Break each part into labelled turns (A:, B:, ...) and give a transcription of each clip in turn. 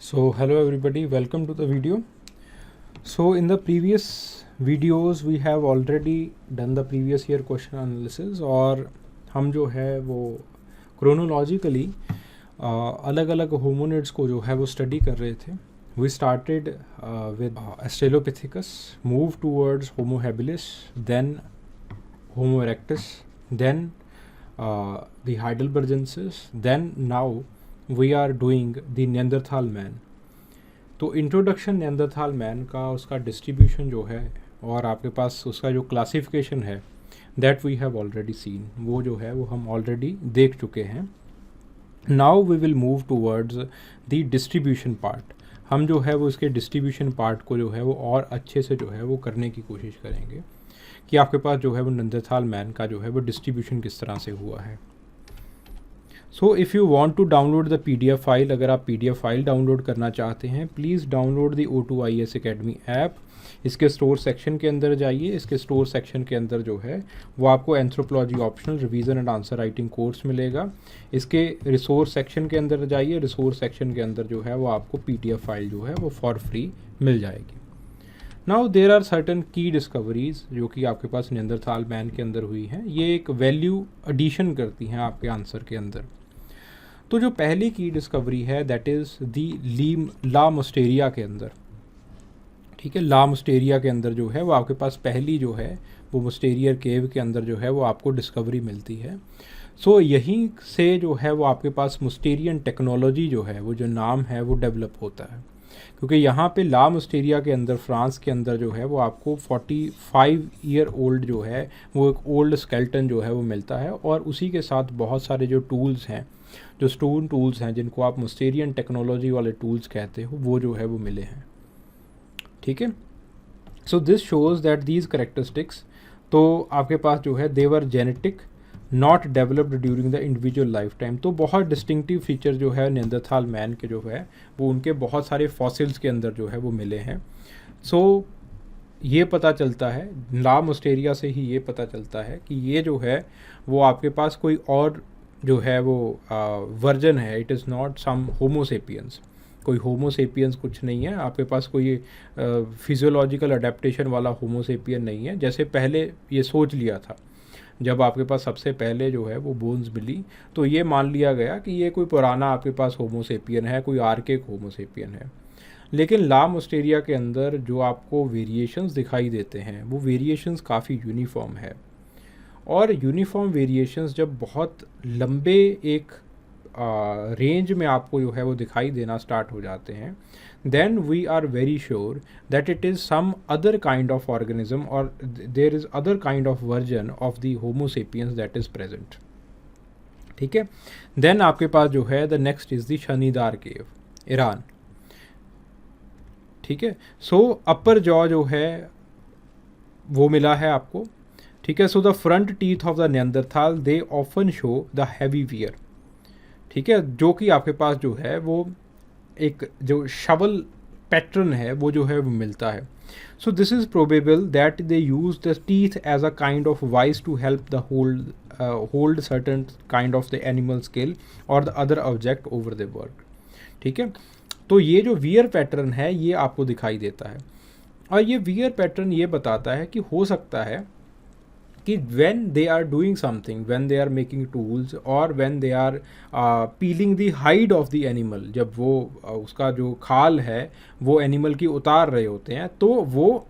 A: So hello everybody, welcome to the video. So in the previous videos we have already done the previous year question analysis और हम जो है वो chronologically अलग अलग hominids को जो है वो study कर रहे थे. We started with Australopithecus, moved towards Homo habilis, then Homo erectus, then the Heidelbergensis, then now we are doing the Neanderthal man. तो इंट्रोडक्शन निएंडरथाल मैन का उसका डिस्ट्रीब्यूशन जो है और आपके पास उसका जो क्लासिफिकेशन है that we have already seen, वो जो है वो हम ऑलरेडी देख चुके हैं. Now we will move towards the distribution part. हम जो है वो इसके डिस्ट्रीब्यूशन पार्ट को जो है वो और अच्छे से जो है वो करने की कोशिश करेंगे कि आपके पास जो है वो निएंडरथाल मैन का जो है वो डिस्ट्रीब्यूशन किस तरह से हुआ है. So if you want to download the PDF file, अगर आप PDF फाइल डाउनलोड करना चाहते हैं, please download the O2IAS Academy app. इसके स्टोर सेक्शन के अंदर जाइए. इसके स्टोर सेक्शन के अंदर जो है वो आपको anthropology optional revision and answer writing course मिलेगा. इसके रिसोर्स सेक्शन के अंदर जाइए. रिसोर्स सेक्शन के अंदर जो है वो आपको PDF फाइल जो है वो फॉर फ्री मिल जाएगी. नाउ देर आर सर्टन की डिस्कवरीज जो कि आपके पास निएंडरथाल मैन के अंदर हुई हैं. ये एक वैल्यू एडिशन करती हैं आपके आंसर के अंदर. तो जो पहली की डिस्कवरी है दैट इज़ दी ला मोस्टेरिया के अंदर. ठीक है, ला मोस्टेरिया के अंदर जो है वो आपके पास पहली जो है वो मोस्टेरियर केव के अंदर जो है वो आपको डिस्कवरी मिलती है. सो यहीं से जो है वो आपके पास मोस्टेरियन टेक्नोलॉजी जो है वो जो नाम है वो डेवलप होता है, क्योंकि यहाँ पे ला मोस्टेरिया के अंदर फ्रांस के अंदर जो है वो आपको 45 ईयर ओल्ड जो है वो एक ओल्ड स्केल्टन जो है वो मिलता है और उसी के साथ बहुत सारे जो टूल्स हैं, जो स्टोन टूल्स हैं जिनको आप मोस्टेरियन टेक्नोलॉजी वाले टूल्स कहते हो, वो जो है वो मिले हैं. ठीक है, so this shows that these characteristics तो आपके पास जो है they were genetic not developed during the individual life time. तो बहुत डिस्टिंक्टिव फीचर जो है निएंडरथाल मैन के जो है वो उनके बहुत सारे फॉसिल्स के अंदर जो है वो मिले हैं. सो ये पता चलता है, ला मोस्टेरिया से ही ये पता चलता है कि ये जो है वो आपके पास कोई और जो है वो वर्जन है. It is not some homo sapiens. कोई होमोसेपियंस कुछ नहीं है. आपके पास कोई फिजियोलॉजिकल अडेप्टेशन वाला होमोसेपियन नहीं है जैसे पहले ये सोच लिया था. जब आपके पास सबसे पहले जो है वो बोन्स मिली तो ये मान लिया गया कि ये कोई पुराना आपके पास होमोसेपियन है, कोई आर्केक होमोसेपियन है. लेकिन ला मोस्टेरिया के अंदर जो आपको वेरिएशंस दिखाई देते हैं वो वेरिएशंस काफ़ी यूनिफॉर्म है. और यूनिफॉर्म वेरिएशंस जब बहुत लंबे एक रेंज में आपको जो है वो दिखाई देना स्टार्ट हो जाते हैं, then we are very sure that it is some other kind of organism और there is other kind of version of the homo sapiens that is present. ठीक है, देन आपके पास जो है the next is the Shanidar cave, Iran. ठीक है, सो अपर jaw जो है वो मिला है आपको. ठीक है, so the front teeth of the Neanderthal they often show the heavy wear. ठीक है, जो कि आपके पास जो है वो एक जो शवल पैटर्न है वो जो है वो मिलता है. So this is probable that they use the teeth as a kind of vice to help the hold certain kind of the animal skill और the other object over the work. ठीक है, तो ये जो वियर पैटर्न है ये आपको दिखाई देता है और ये वियर पैटर्न ये बताता है कि हो सकता है कि when they are doing something, when they are making tools और when they are peeling the hide of the animal, जब वो उसका जो खाल है वो एनिमल की उतार रहे होते हैं तो वो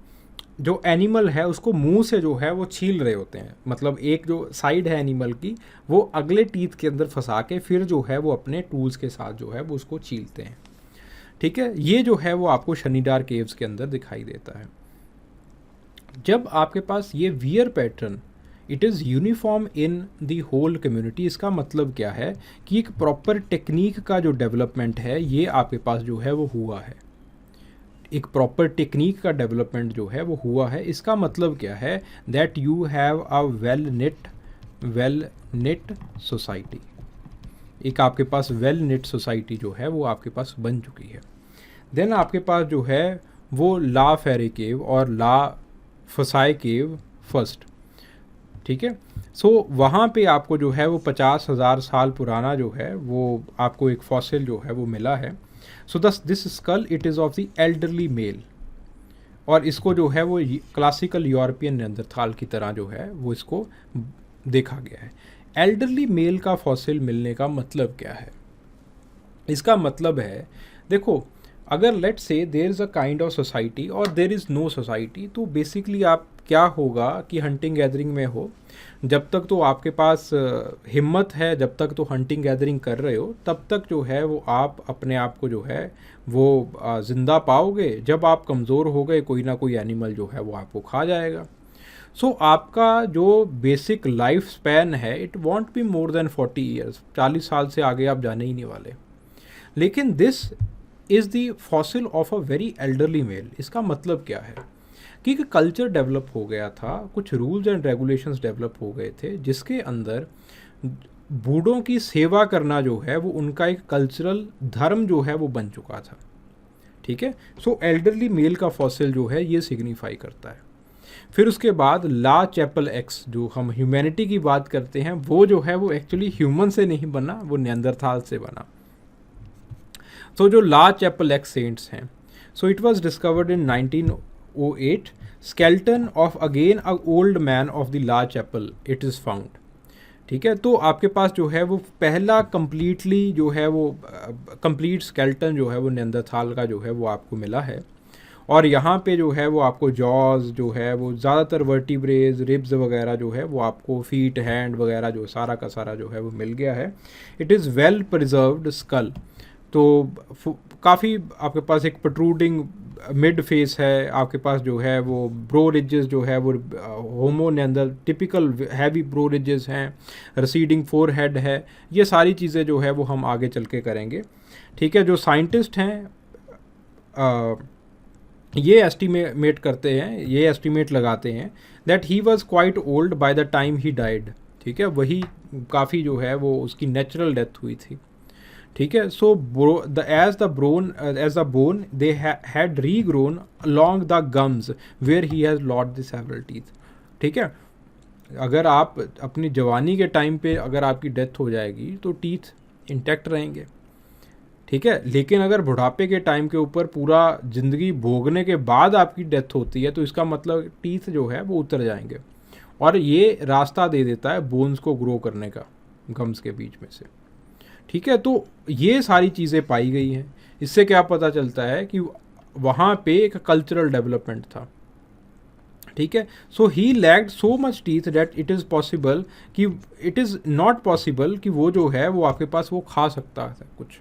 A: जो एनिमल है उसको मुंह से जो है वो छील रहे होते हैं. मतलब एक जो साइड है एनिमल की वो अगले टीथ के अंदर फंसा के फिर जो है वो अपने टूल्स के साथ जो है वो उसको छीलते हैं. ठीक है, ये जो है वो आपको शनिदार केव्स के अंदर दिखाई देता है. जब आपके पास ये wear pattern it is uniform in the whole community, इसका मतलब क्या है कि एक प्रॉपर टेक्निक का जो डेवलपमेंट है ये आपके पास जो है वो हुआ है. एक प्रॉपर टेक्निक का डेवलपमेंट जो है वो हुआ है. इसका मतलब क्या है that you have a well knit society. एक आपके पास वेल निट सोसाइटी जो है वो आपके पास बन चुकी है. देन आपके पास जो है वो ला फेरे केव और ला फसाए केव फर्स्ट. ठीक है, सो वहाँ पे आपको जो है वो 50,000 साल पुराना जो है वो आपको एक फॉसिल जो है वो मिला है. So this skull it is of the elderly male, और इसको जो है वो क्लासिकल यूरोपियन नियंदरथाल की तरह जो है वो इसको देखा गया है। एल्डरली मेल का फॉसिल मिलने का मतलब क्या है? इसका मतलब है, देखो, अगर let's say there is a kind of society और देयर इज़ नो सोसाइटी, तो बेसिकली आप क्या होगा कि हंटिंग गैदरिंग में हो, जब तक तो आपके पास हिम्मत है, जब तक तो हंटिंग गैदरिंग कर रहे हो, तब तक जो है वो आप अपने आप को जो है वो ज़िंदा पाओगे। जब आप कमज़ोर हो गए, कोई ना कोई एनिमल जो है वो आपको खा जाएगा। सो आपका जो बेसिक लाइफ स्पैन है, it won't be more than 40 years, 40 साल से आगे आप जाने ही नहीं वाले। लेकिन this is the fossil of a very elderly male. इसका मतलब क्या है कि एक कल्चर डेवलप हो गया था, कुछ रूल्स एंड रेगुलेशंस डेवलप हो गए थे, जिसके अंदर बूढ़ों की सेवा करना जो है वो उनका एक कल्चरल धर्म जो है वो बन चुका था। ठीक है, सो एल्डरली मेल का फॉसिल जो है ये सिग्निफाई करता है। फिर उसके बाद ला चैपल एक्स, जो हम ह्यूमैनिटी की बात करते हैं, वो जो है वो एक्चुअली ह्यूमन से नहीं बना, वो नियंदरथाल से बना। तो जो ला चैपल एक्स सेंट्स हैं, so it was discovered in 1908, skeleton of again a old man of the La Chapelle it is found. ठीक है, तो आपके पास जो है वो पहला कंप्लीटली जो है वो कंप्लीट स्केल्टन जो है वो नियंदरथाल का जो है वो आपको मिला है। और यहाँ पे जो है वो आपको जॉज जो है वो ज़्यादातर वर्टिब्रेज, रिब्स वगैरह जो है वो आपको फीट, हैंड वगैरह जो सारा का सारा जो है वो मिल गया है। It is well preserved skull, तो काफ़ी आपके पास एक प्रोट्रूडिंग मिड फेस है, आपके पास जो है वो ब्रो रिजेस जो है वो होमो नेंदर टिपिकल हैवी ब्रो रिजेस हैं, रिसीडिंग फोर हेड है। ये सारी चीज़ें जो है वो हम आगे चल के करेंगे। ठीक है, जो साइंटिस्ट हैं ये एस्टिमेट करते हैं, ये एस्टिमेट लगाते हैं that he was quite old by the time he died. ठीक है, वही काफ़ी जो है वो उसकी नेचुरल डेथ हुई थी। ठीक है, so as the bone they had regrown along the gums where he has lost the several teeth. ठीक है, अगर आप अपनी जवानी के टाइम पे अगर आपकी डेथ हो जाएगी तो टीथ इंटैक्ट रहेंगे। ठीक है, लेकिन अगर बुढ़ापे के टाइम के ऊपर पूरा ज़िंदगी भोगने के बाद आपकी डेथ होती है तो इसका मतलब टीथ जो है वो उतर जाएंगे, और ये रास्ता दे देता है बोन्स को ग्रो करने का गम्स के बीच में से। ठीक है, तो ये सारी चीज़ें पाई गई हैं। इससे क्या पता चलता है कि वहाँ पे एक कल्चरल डेवलपमेंट था। ठीक है, so he lacked so much teeth that it is possible कि इट इज़ नॉट पॉसिबल कि वो जो है वो आपके पास वो खा सकता है कुछ,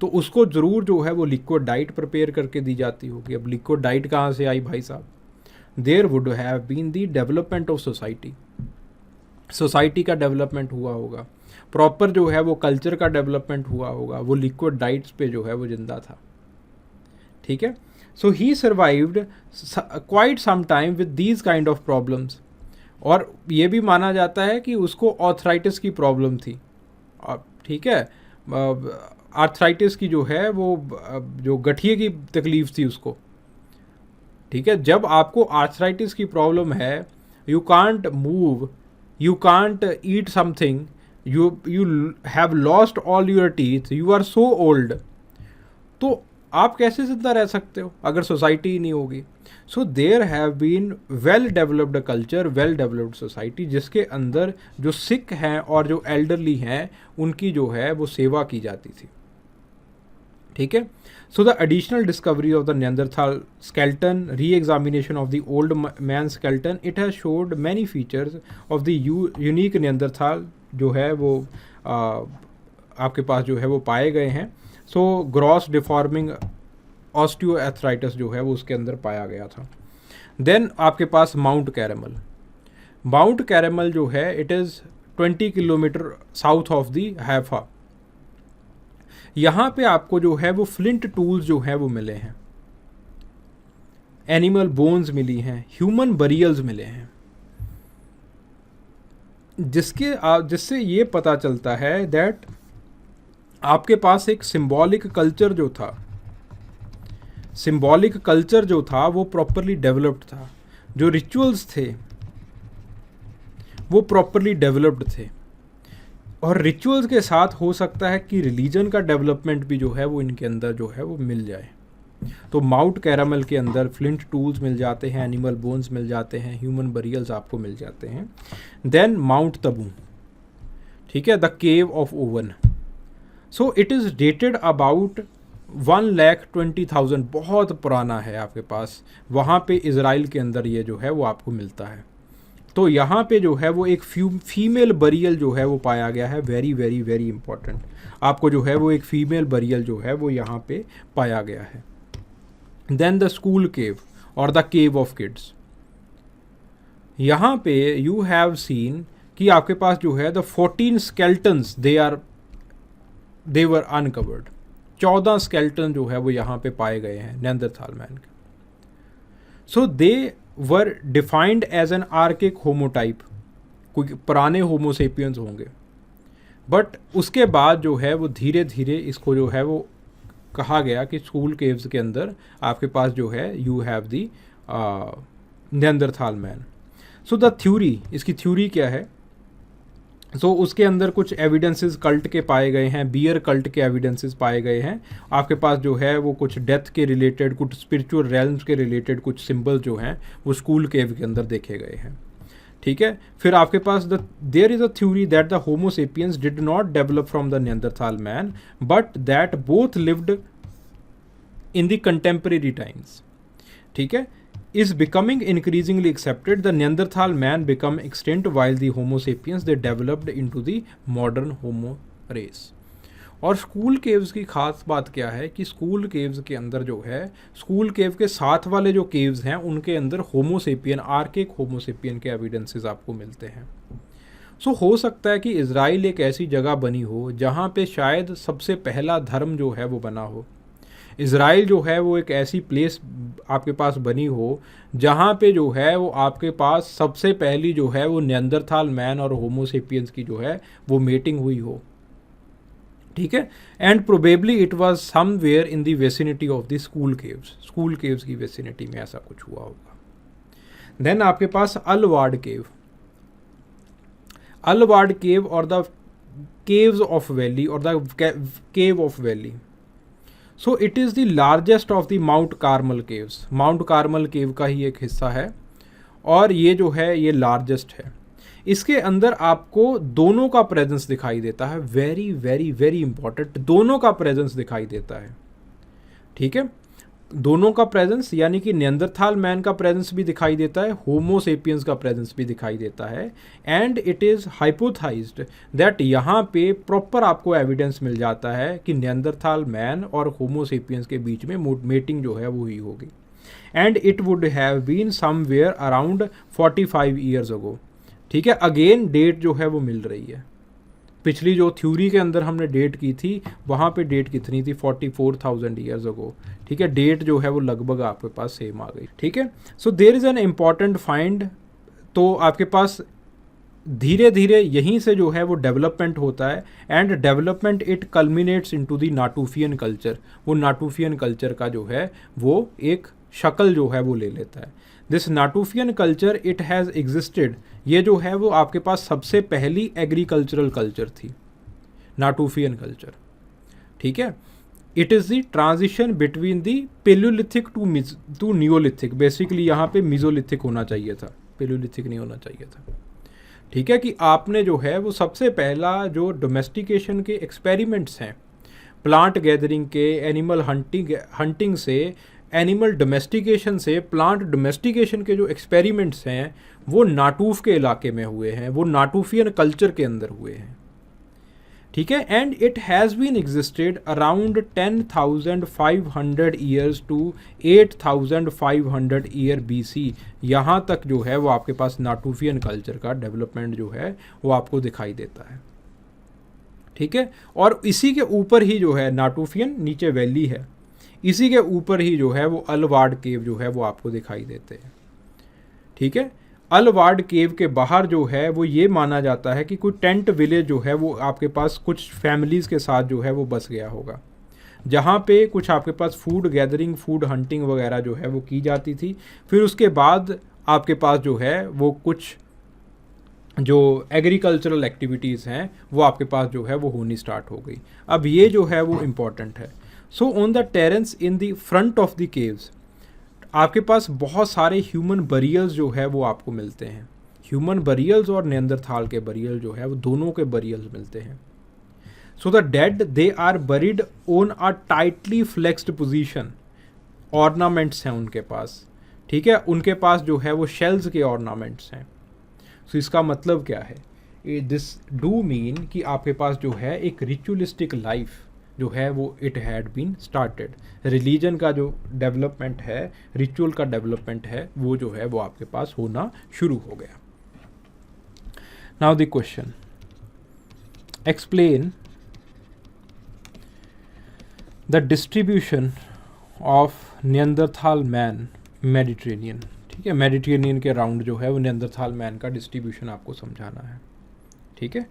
A: तो उसको ज़रूर जो है वो लिक्विड डाइट प्रिपेयर करके दी जाती होगी। अब लिक्विड डाइट कहाँ से आई भाई साहब? There would have been the development of society, society का डेवलपमेंट हुआ होगा, प्रॉपर जो है वो कल्चर का डेवलपमेंट हुआ होगा, वो लिक्विड डाइट्स पे जो है वो जिंदा था। ठीक है, so he survived quite some time with these kind of problems, और ये भी माना जाता है कि उसको आर्थराइटिस की प्रॉब्लम थी। ठीक है, आर्थराइटिस की जो है वो जो गठिए की तकलीफ थी उसको। ठीक है, जब आपको आर्थराइटिस की प्रॉब्लम है, you can't move, you can't eat something, you have lost all your teeth, you are so old, तो आप कैसे जिंदा रह सकते हो अगर सोसाइटी ही नहीं होगी? So there have been well developed culture, well developed society, जिसके अंदर जो सिक हैं और जो एल्डरली हैं उनकी जो है वो सेवा की जाती थी। ठीक है, so the additional discovery of the Neanderthal skeleton, re-examination of the old man skeleton, it has showed many features of the unique नियंदरथाल जो है वो आपके पास जो है वो पाए गए हैं। सो ग्रॉस डिफॉर्मिंग ऑस्टियोआर्थराइटिस जो है वो उसके अंदर पाया गया था। देन आपके पास माउंट कैरेमल, माउंट कैरेमल जो है it is 20 kilometre south of the Haifa. यहाँ पे आपको जो है वो फ्लिंट टूल्स जो है वो मिले हैं, एनिमल बोन्स मिली हैं, ह्यूमन बरियल्स मिले हैं, जिससे ये पता चलता है दैट आपके पास एक सिंबॉलिक कल्चर जो था, सिंबॉलिक कल्चर जो था वो प्रॉपरली डेवलप्ड था, जो रिचुअल्स थे वो प्रॉपरली डेवलप्ड थे। और रिचुअल्स के साथ हो सकता है कि रिलीजन का डेवलपमेंट भी जो है वो इनके अंदर जो है वो मिल जाए। तो माउंट कैरामल के अंदर फ्लिंट टूल्स मिल जाते हैं, एनिमल बोन्स मिल जाते हैं, ह्यूमन बरियल्स आपको मिल जाते हैं। देन माउंट तबू, ठीक है, the cave of oven. So it is dated about 1,20,000, बहुत पुराना है आपके पास। वहाँ पे इज़राइल के अंदर ये जो है वो आपको मिलता है। तो यहाँ पे जो है वो एक फीमेल बरियल जो है वो पाया गया है, वेरी वेरी वेरी इंपॉर्टेंट। आपको जो है वो एक फीमेल बरियल जो है वो यहाँ पे पाया गया है। देन द स्कूल केव और द केव ऑफ किड्स। यहाँ पे यू हैव सीन कि आपके पास जो है the 14 skeletons they were uncovered. 14 skeleton जो है वो यहाँ पे पाए गए हैं नेंदरथाल मैन के। सो दे वर डिफाइंड एज एन आर्किक होमोटाइप, कोई पुराने होमोसेपियंस होंगे। बट उसके बाद जो है वो धीरे धीरे इसको जो है वो कहा गया कि स्कूल केव्स के अंदर आपके पास जो है you have the Neanderthal man. So the theory, इसकी थ्योरी क्या है? सो उसके अंदर कुछ एविडेंसेस कल्ट के पाए गए हैं, बियर कल्ट के एविडेंसेस पाए गए हैं। आपके पास जो है वो कुछ डेथ के रिलेटेड, कुछ स्पिरिचुअल रेल्म्स के रिलेटेड कुछ सिंबल जो हैं वो स्कूल केव के अंदर देखे गए हैं, ठीक है। फिर आपके पास there is a theory that the homo sapiens did not develop from the Neanderthal man but that both lived in the contemporary times, ठीक है। is becoming increasingly accepted. The Neanderthal man become extinct while the Homo sapiens they developed into the modern Homo race. और school caves की खास बात क्या है कि school caves के अंदर जो है, स्कूल केव के साथ वाले जो केव्स हैं उनके अंदर होमोसेपियन, आर्किक होमोसेपियन के एविडेंसेस आपको मिलते हैं। सो हो सकता है कि इज़राइल एक ऐसी जगह बनी हो जहाँ पे शायद सबसे पहला धर्म जो है वो बना हो। इज़राइल जो है वो एक ऐसी प्लेस आपके पास बनी हो जहाँ पे जो है वो आपके पास सबसे पहली जो है वो निएंदरथाल मैन और होमोसेपियंस की जो है वो मेटिंग हुई हो, ठीक है। And probably it was somewhere in the vicinity of the school caves, school caves की वेसिनिटी में ऐसा कुछ हुआ होगा। देन आपके पास अलवार्ड केव, अलवार्ड केव और द केव्स ऑफ वैली और the cave of valley. So it is the largest of the Mount Carmel caves, Mount Carmel cave का ही एक हिस्सा है और ये जो है ये लार्जेस्ट है। इसके अंदर आपको दोनों का प्रेजेंस दिखाई देता है, वेरी वेरी वेरी इंपॉर्टेंट, दोनों का प्रेजेंस दिखाई देता है, ठीक है। दोनों का प्रेजेंस यानी कि निएंदरथाल मैन का प्रेजेंस भी दिखाई देता है, होमो सेपियंस का प्रेजेंस भी दिखाई देता है। एंड इट इज़ हाइपोथाइज्ड दैट यहाँ पे प्रॉपर आपको एविडेंस मिल जाता है कि निएंदरथाल मैन और होमो सेपियंस के बीच में मेटिंग जो है वो हुई होगी। And it would have been somewhere around 45 years ago, ठीक है। अगेन डेट जो है वो मिल रही है, पिछली जो थ्योरी के अंदर हमने डेट की थी वहाँ पे डेट कितनी थी, 44,000 ईयर्स अगो, ठीक है। डेट जो है वो लगभग आपके पास सेम आ गई, ठीक है। So there is an important find. तो आपके पास धीरे धीरे यहीं से जो है वो डेवलपमेंट होता है and development it culminates into the Natufian culture. वो नाटूफियन कल्चर का जो है वो एक शक्ल जो है वो ले लेता है। This Natufian culture it has existed, ये जो है वो आपके पास सबसे पहली एग्रीकल्चरल कल्चर थी, नाटूफियन कल्चर, ठीक है। It is the transition between the Palaeolithic to Neolithic, basically यहाँ पे मिजोलिथिक होना चाहिए था, पेलियोलिथिक नहीं होना चाहिए था, ठीक है। कि आपने जो है वो सबसे पहला जो डोमेस्टिकेशन के एक्सपेरिमेंट्स हैं, प्लांट गैदरिंग के, एनिमल हंटिंग से, एनिमल डोमेस्टिकेशन से प्लांट डोमेस्टिकेशन के जो एक्सपेरिमेंट्स हैं वो नाटूफ के इलाके में हुए हैं, वो नाटूफियन कल्चर के अंदर हुए हैं, ठीक है। And it has been existed around 10,500 years to 8,500 year BC। यहाँ तक जो है वो आपके पास नाटूफियन कल्चर का डेवलपमेंट जो है वो आपको दिखाई देता है, ठीक है। और इसी के ऊपर ही जो है नाटूफियन, नीचे वैली है, इसी के ऊपर ही जो है वो अलवार्ड केव जो है वो आपको दिखाई देते हैं, ठीक है। अलवार्ड केव के बाहर जो है वो ये माना जाता है कि कोई टेंट विलेज जो है वो आपके पास कुछ फैमिलीज़ के साथ जो है वो बस गया होगा, जहाँ पे कुछ आपके पास फूड गैदरिंग, फूड हंटिंग वगैरह जो है वो की जाती थी। फिर उसके बाद आपके पास जो है वो कुछ जो एग्रीकल्चरल एक्टिविटीज़ हैं वो आपके पास जो है वो होनी स्टार्ट हो गई। अब ये जो है वो इम्पॉर्टेंट है। So on the terraces in the front of the caves आपके पास बहुत सारे ह्यूमन बरियल्स जो है वो आपको मिलते हैं। ह्यूमन बरियल्स और नेंदरथाल के बरियल जो है वो दोनों के बरियल्स मिलते हैं। So the dead they are buried on a tightly flexed position. Ornaments हैं उनके पास, ठीक है, उनके पास जो है वो शेल्स के ऑर्नामेंट्स हैं। सो इसका मतलब क्या है, दिस डू मीन कि आपके पास जो है एक रिचुअलिस्टिक लाइफ जो है वो it had been started. Religion का जो डेवलपमेंट है, रिचुअल का डेवलपमेंट है, वो जो है वो आपके पास होना शुरू हो गया। Now the question, explain the distribution of Neanderthal man Mediterranean. ठीक है, मेडिटेरेनियन के राउंड जो है वो नियंदरथाल मैन का डिस्ट्रीब्यूशन आपको समझाना है। ठीक है,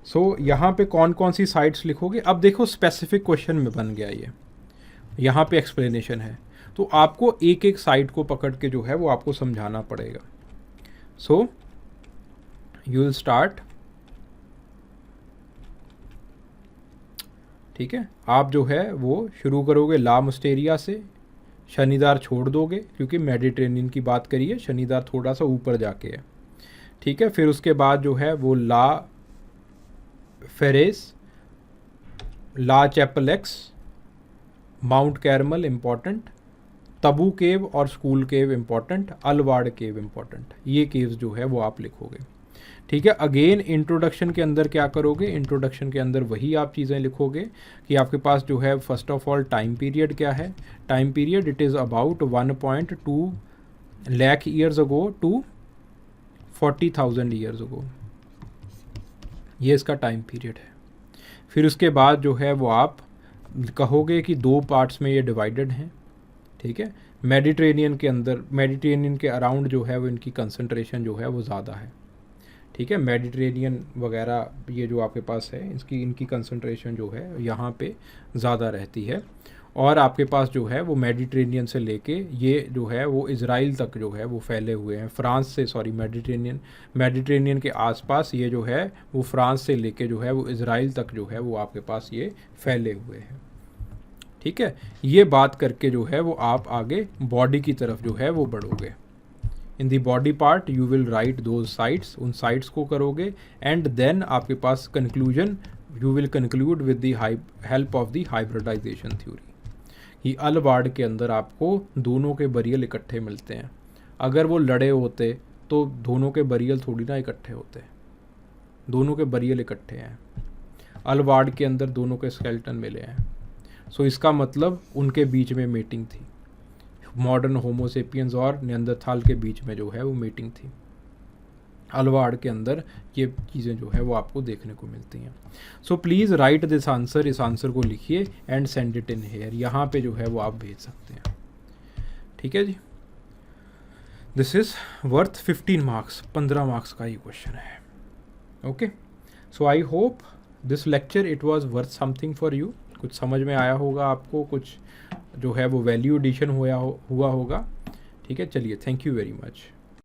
A: सो यहाँ पे कौन कौन सी साइट्स लिखोगे। अब देखो स्पेसिफिक क्वेश्चन में बन गया ये, यहाँ पे एक्सप्लेनेशन है, तो आपको एक एक साइट को पकड़ के जो है वो आपको समझाना पड़ेगा। सो यू विल स्टार्ट, ठीक है, आप जो है वो शुरू करोगे ला मुस्टेरिया से, शनिदार छोड़ दोगे क्योंकि मेडिटेरेनियन की बात करिए, शनिदार थोड़ा सा ऊपर जाके है। ठीक है, फिर उसके बाद जो है वो ला फेरेस, ला चैपलेक्स, माउंट कैरमल इम्पॉर्टेंट, तबू केव और स्कूल केव इम्पॉर्टेंट, अलवाड़ केव इम्पॉर्टेंट। ये केव्स जो है वो आप लिखोगे। ठीक है, अगेन इंट्रोडक्शन के अंदर क्या करोगे, इंट्रोडक्शन के अंदर वही आप चीज़ें लिखोगे कि आपके पास जो है first of all time period क्या है। Time period it is about 1.2 lakh years ago to 40,000 years ago, ये इसका टाइम पीरियड है। फिर उसके बाद जो है वो आप कहोगे कि दो पार्ट्स में ये डिवाइडेड हैं। ठीक है, मेडिटेरेनियन के अंदर, मेडिटेरेनियन के अराउंड जो है वो इनकी कंसंट्रेशन जो है वो ज़्यादा है। ठीक है, मेडिटेरेनियन वगैरह ये जो आपके पास है इनकी कंसंट्रेशन जो है यहाँ पे ज़्यादा रहती है। और आपके पास जो है वो मेडिटेरेनियन से लेके ये जो है वो इज़राइल तक जो है वो फैले हुए हैं। फ्रांस से, सॉरी, मेडिटेरेनियन के आसपास ये जो है वो फ्रांस से लेके जो है वो इज़राइल तक जो है वो आपके पास ये फैले हुए हैं। ठीक है, ये बात करके जो है वो आप आगे बॉडी की तरफ जो है वो बढ़ोगे। In the body part you will write those sites, उन साइट्स को करोगे एंड देन आपके पास conclusion, you will conclude with the help of the hybridization theory. कि अलवाड़ के अंदर आपको दोनों के बरियल इकट्ठे मिलते हैं। अगर वो लड़े होते तो दोनों के बरियल थोड़ी ना इकट्ठे होते, दोनों के बरियल इकट्ठे हैं। अलवाड़ के अंदर दोनों के स्केल्टन मिले हैं। सो इसका मतलब उनके बीच में मीटिंग थी। मॉडर्न होमोसेपियंस और नियंदरथाल के बीच में जो है वो मीटिंग थी। अलवाड़ के अंदर ये चीज़ें जो है वो आपको देखने को मिलती हैं। So please write this answer, इस आंसर को लिखिए and send it in here, यहाँ पे जो है वो आप भेज सकते हैं। ठीक है जी, this is worth 15 marks, 15 marks का ये क्वेश्चन है। Okay, so I hope this lecture it was worth something for you. कुछ समझ में आया होगा आपको, कुछ जो है वो वैल्यू एडिशन हुआ होगा। ठीक है, चलिए, थैंक यू वेरी मच।